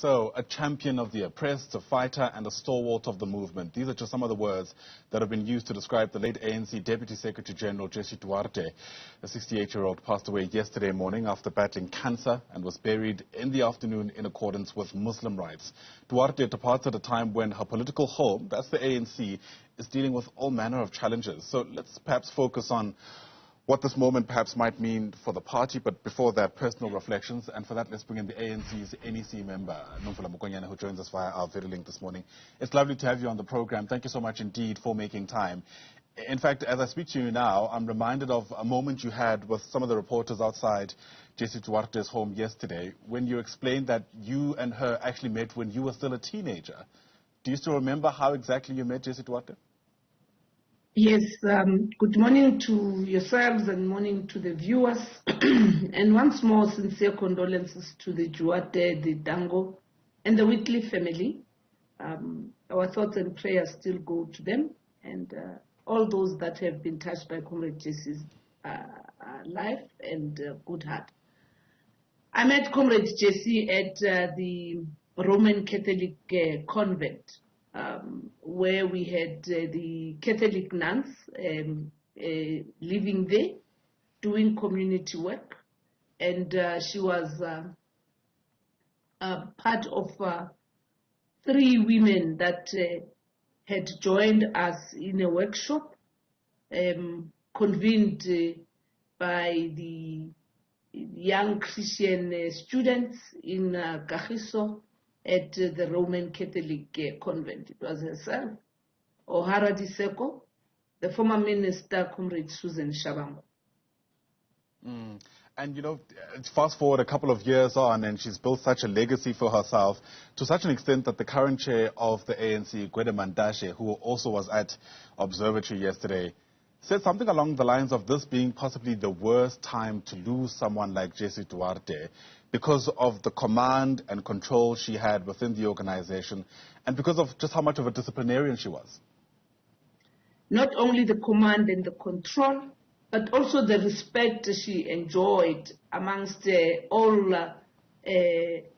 So, a champion of the oppressed, a fighter and a stalwart of the movement. These are just some of the words that have been used to describe the late ANC Deputy Secretary General Jessie Duarte. The 68-year-old passed away yesterday morning after battling cancer and was buried in the afternoon in accordance with Muslim rites. Duarte departs at a time when her political home, that's the ANC, is dealing with all manner of challenges. So let's perhaps focus on what this moment perhaps might mean for the party, but before that, personal reflections. And for that, let's bring in the ANC's NEC member, Nomvula Mokonyane, who joins us via our video link this morning. It's lovely to have you on the program. Thank you so much indeed for making time. In fact, as I speak to you now, I'm reminded of a moment you had with some of the reporters outside Jessie Duarte's home yesterday, when you explained that you and her actually met when you were still a teenager. Do you still remember how exactly you met Jessie Duarte? Yes, good morning to yourselves and morning to the viewers. And once more, sincere condolences to the Duarte, the Dango, and the Whitley family. Our thoughts and prayers still go to them and all those that have been touched by Comrade Jessie's life and good heart. I met Comrade Jessie at the Roman Catholic convent, where we had the Catholic nuns living there, doing community work, and she was part of 3 women that had joined us in a workshop convened by the young Christian students in Kagiso at the Roman Catholic convent. It was herself, O'Hara Diseko, the former minister, Comrade Susan Shabangu. And, you know, fast forward a couple of years on, and she's built such a legacy for herself, to such an extent that the current chair of the ANC, Gwede Mantashe, who also was at Observatory yesterday, said something along the lines of this being possibly the worst time to lose someone like Jessie Duarte because of the command and control she had within the organization and because of just how much of a disciplinarian she was. Not only the command and the control, but also the respect she enjoyed amongst all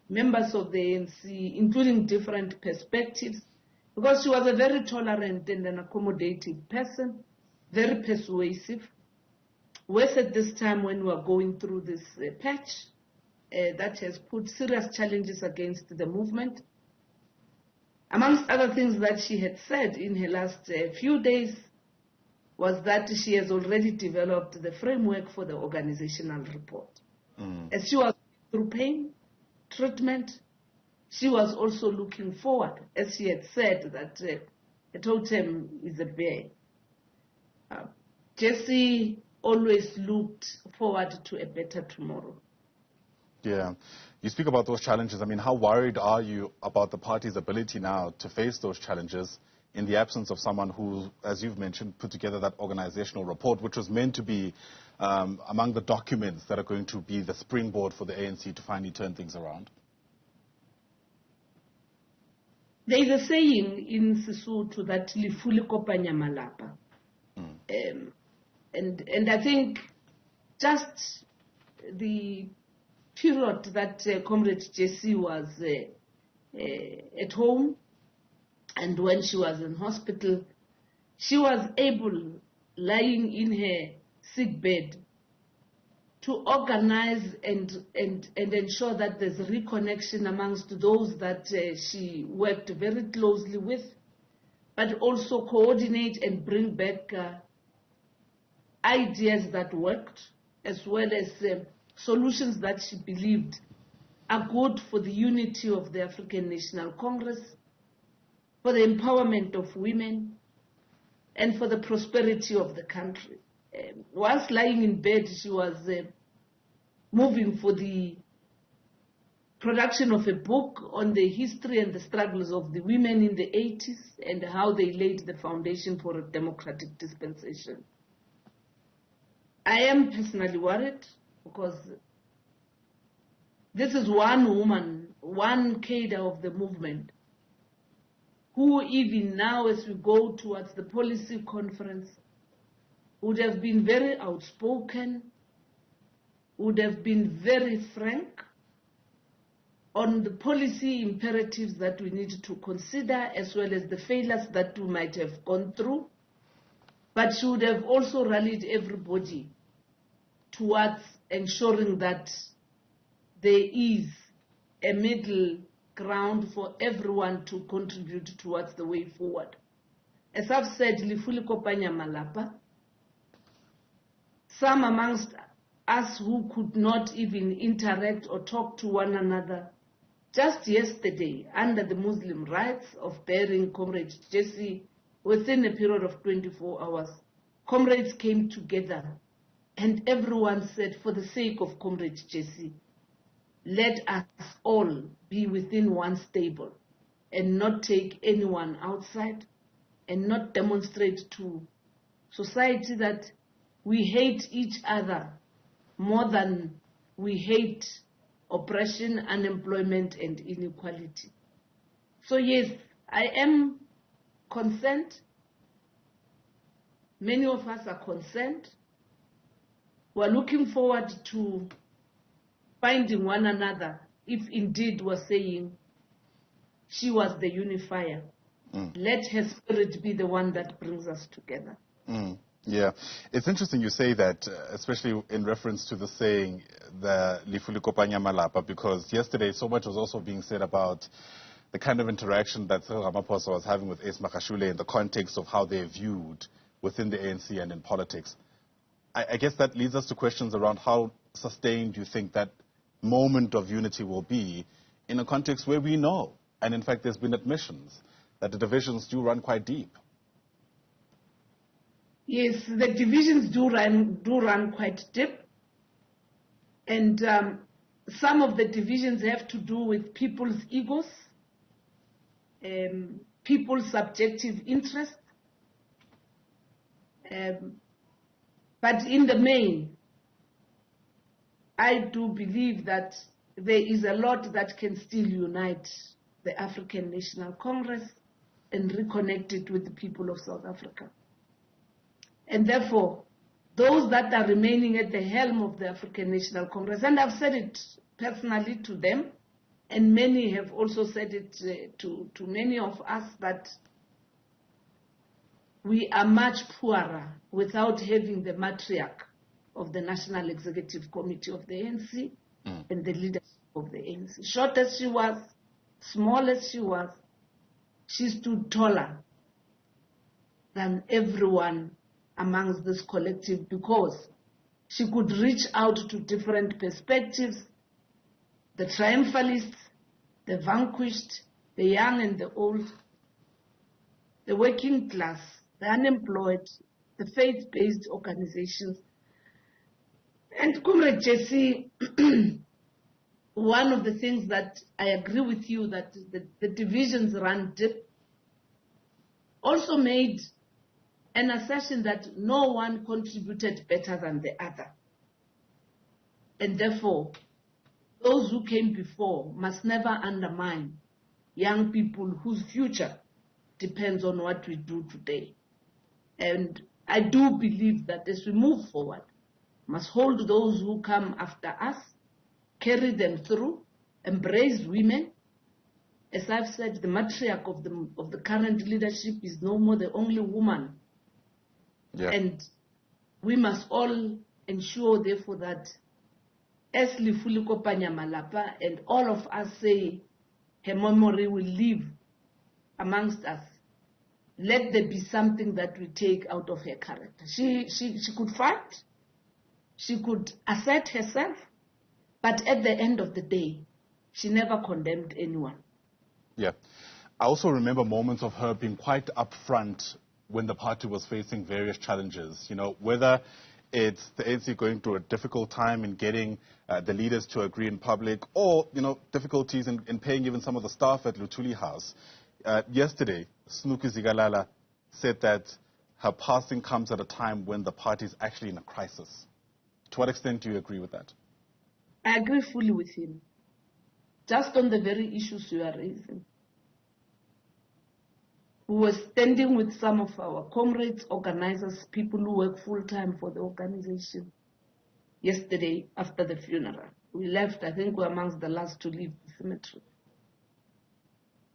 members of the ANC, including different perspectives, because she was a very tolerant and an accommodating person, very persuasive. Worse at this time when we are going through this patch that has put serious challenges against the movement. Amongst other things that she had said in her last few days was that she has already developed the framework for the organizational report. As she was through pain, treatment, she was also looking forward, as she had said, that a totem is a bear. Jessie always looked forward to a better tomorrow. Yeah. You speak about those challenges. I mean, how worried are you about the party's ability now to face those challenges in the absence of someone who, as you've mentioned, put together that organizational report, which was meant to be among the documents that are going to be the springboard for the ANC to finally turn things around? There is a saying in Sesotho that lifuli kopanya malapa. And I think just the period that Comrade Jessie was at home and when she was in hospital, she was able, lying in her sick bed, to organize and ensure that there's reconnection amongst those that she worked very closely with, but also coordinate and bring back ideas that worked, as well as solutions that she believed are good for the unity of the African National Congress, for the empowerment of women, and for the prosperity of the country. Whilst lying in bed, she was moving for the production of a book on the history and the struggles of the women in the 80s and how they laid the foundation for a democratic dispensation. I am personally worried because this is one woman, one cadre of the movement, who even now, as we go towards the policy conference, would have been very outspoken, would have been very frank, on the policy imperatives that we need to consider, as well as the failures that we might have gone through. But she would have also rallied everybody towards ensuring that there is a middle ground for everyone to contribute towards the way forward. As I've said, Lifuli Kopanya Malapa, some amongst us who could not even interact or talk to one another, just yesterday, under the Muslim rites of burying Comrade Jessie, within a period of 24 hours, comrades came together and everyone said, for the sake of Comrade Jessie, let us all be within one stable and not take anyone outside and not demonstrate to society that we hate each other more than we hate oppression, unemployment, and inequality. So yes, I am concerned. Many of us are concerned. We're looking forward to finding one another if indeed we're saying she was the unifier. Let her spirit be the one that brings us together. Yeah, it's interesting you say that, especially in reference to the saying, the Lifuli Kopanya Malapa, because yesterday so much was also being said about the kind of interaction that Cyril Ramaphosa was having with Ace Makashule in the context of how they're viewed within the ANC and in politics. I guess that leads us to questions around how sustained you think that moment of unity will be in a context where we know, and in fact there's been admissions, that the divisions do run quite deep. Yes, the divisions do run quite deep, and some of the divisions have to do with people's egos, people's subjective interests. But in the main, I do believe that there is a lot that can still unite the African National Congress and reconnect it with the people of South Africa. And therefore, those that are remaining at the helm of the African National Congress, and I've said it personally to them, and many have also said it to many of us, that we are much poorer without having the matriarch of the National Executive Committee of the ANC and the leadership of the ANC. Short as she was, small as she was, she stood taller than everyone amongst this collective, because she could reach out to different perspectives, the triumphalists, the vanquished, the young and the old, the working class, the unemployed, the faith-based organizations. And Comrade Jessie, one of the things that I agree with you, that the divisions run deep, also made an assertion that no one contributed better than the other. And therefore, those who came before must never undermine young people whose future depends on what we do today. And I do believe that as we move forward, must hold those who come after us, carry them through, embrace women. As I've said, the matriarch of the current leadership is no more the only woman. Yeah. And we must all ensure, therefore, that as Lifuli Kopanya Malapa and all of us say her memory will live amongst us, let there be something that we take out of her character. She could fight, she could assert herself, but at the end of the day, she never condemned anyone. Yeah. I also remember moments of her being quite upfront when the party was facing various challenges, you know, whether it's the ANC going through a difficult time in getting the leaders to agree in public, or, you know, difficulties in paying even some of the staff at Luthuli House. Yesterday, Snuki Zigalala said that her passing comes at a time when the party is actually in a crisis. To what extent do you agree with that? I agree fully with him. Just on the very issues you are raising. We were standing with some of our comrades, organizers, people who work full-time for the organization yesterday after the funeral. We left, I think we were amongst the last to leave cemetery.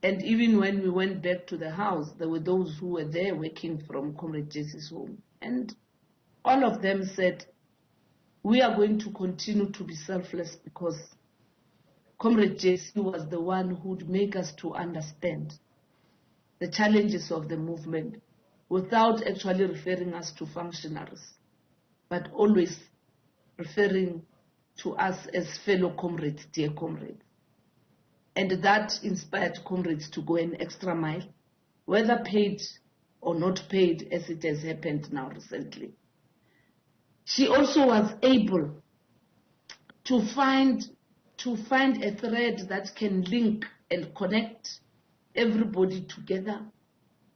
And even when we went back to the house, there were those who were there working from Comrade Jessie's home. And all of them said, we are going to continue to be selfless because Comrade Jessie was the one who would make us to understand the challenges of the movement without actually referring us to functionaries, but always referring to us as fellow comrades, dear comrades. And that inspired comrades to go an extra mile, whether paid or not paid, as it has happened now recently. She also was able to find a thread that can link and connect everybody together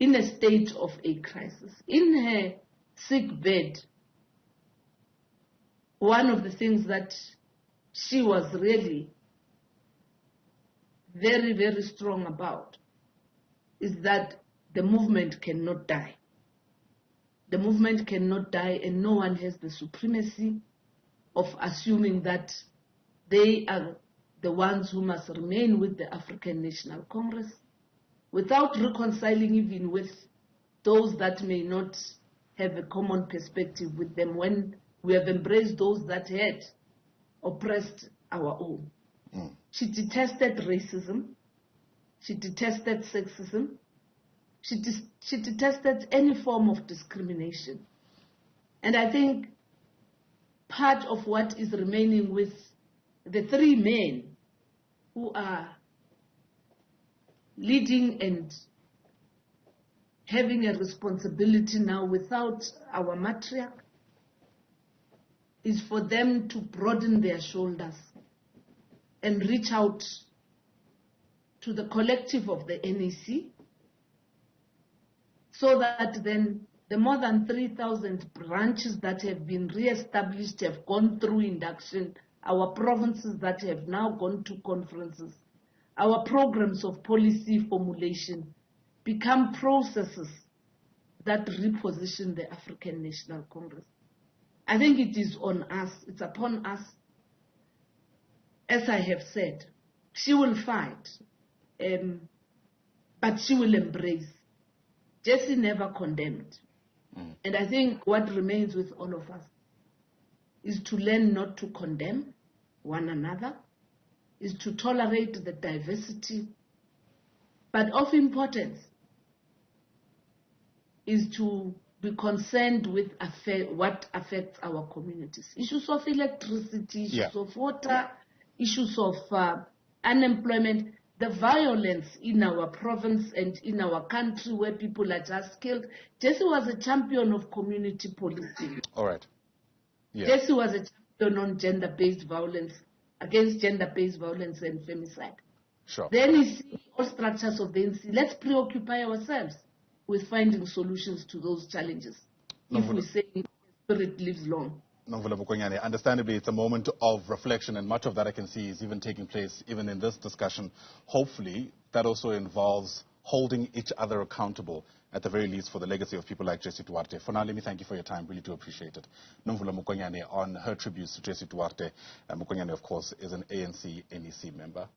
in a state of a crisis. In her sick bed, one of the things that she was really very, very strong about is that the movement cannot die. The movement cannot die, and no one has the supremacy of assuming that they are the ones who must remain with the African National Congress without reconciling even with those that may not have a common perspective with them when we have embraced those that had oppressed our own. She detested racism. She detested sexism. She detested any form of discrimination. And I think part of what is remaining with the three men who are leading and having a responsibility now without our matriarch is for them to broaden their shoulders and reach out to the collective of the NEC, so that then the more than 3,000 branches that have been re-established have gone through induction, our provinces that have now gone to conferences, our programs of policy formulation become processes that reposition the African National Congress. I think it is on us, it's upon us. As I have said, she will fight, but she will embrace. Jessie never condemned. And I think what remains with all of us is to learn not to condemn one another, is to tolerate the diversity, but of importance is to be concerned with what affects our communities. Issues of electricity, issues of water, issues of unemployment, the violence in our province and in our country where people are just killed. Jessie was a champion of community policing. All right. Yeah. Jessie was a champion on gender-based violence, against gender-based violence and femicide. Sure. Then you see all structures of the NC. Let's preoccupy ourselves with finding solutions to those challenges. If we say spirit lives long. Nomvula Mokonyane, understandably, it's a moment of reflection, and much of that I can see is even taking place even in this discussion. Hopefully, that also involves holding each other accountable, at the very least for the legacy of people like Jessie Duarte. For now, let me thank you for your time. Really do appreciate it. Nomvula Mokonyane on her tributes to Jessie Duarte. Mokonyane, of course, is an ANC NEC member.